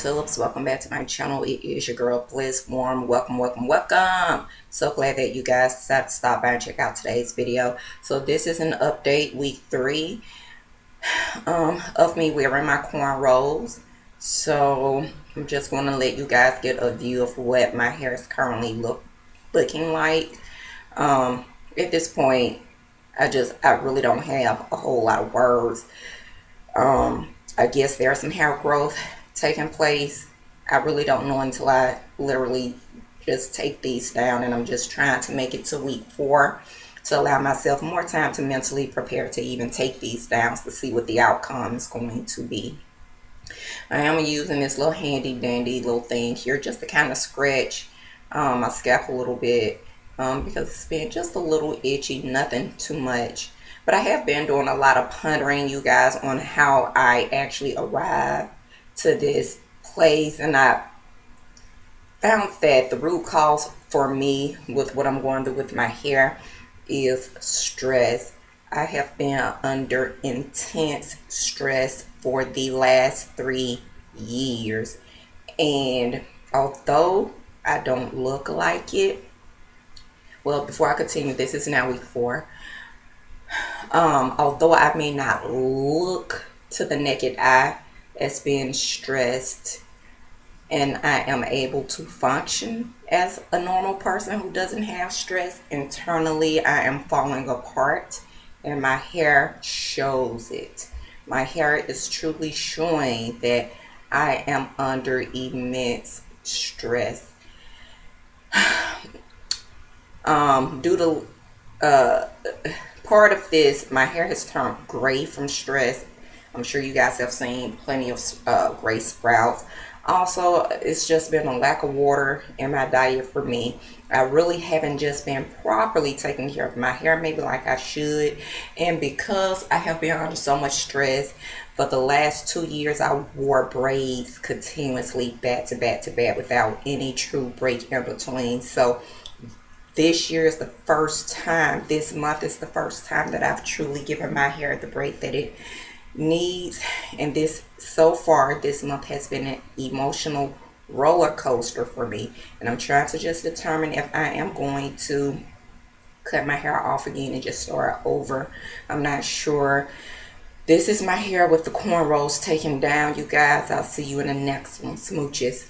tulips, welcome back to my channel. It is your girl Bliss Warm. Welcome. So glad that you guys decided to stop by and check out today's video. So this is an update, week 3 of me wearing my cornrows. So I'm just going to let you guys get a view of what my hair is currently looking like. At this point, I really don't have a whole lot of words. I guess there's some hair growth taking place. I really don't know until I literally just take these down, and I'm just trying to make it to week 4 to allow myself more time to mentally prepare to even take these down to see what the outcome is going to be. I am using this little handy dandy little thing here just to kind of scratch my scalp a little bit because it's been just a little itchy, nothing too much. But I have been doing a lot of pondering, you guys, on how I actually arrived to this place. And I found that the root cause for me with what I'm going through with my hair is stress. I have been under intense stress for the last 3 years. And although I don't look like it, well, before I continue, this is now week 4. Although I may not look to the naked eye as being stressed, and I am able to function as a normal person who doesn't have stress, internally I am falling apart, and my hair shows it. My hair is truly showing that I am under immense stress. Due to part of this, my hair has turned gray from stress. I'm sure you guys have seen plenty of gray sprouts. Also, it's just been a lack of water in my diet for me. I really haven't just been properly taking care of my hair, maybe like I should. And because I have been under so much stress, for the last 2 years, I wore braids continuously back to back to back without any true break in between. So this year is the first time, this month is the first time that I've truly given my hair the break that it needs. And so far, this month has been an emotional roller coaster for me. And I'm trying to just determine if I am going to cut my hair off again and just start over. I'm not sure. This is my hair with the cornrows taken down, you guys. I'll see you in the next one. Smooches.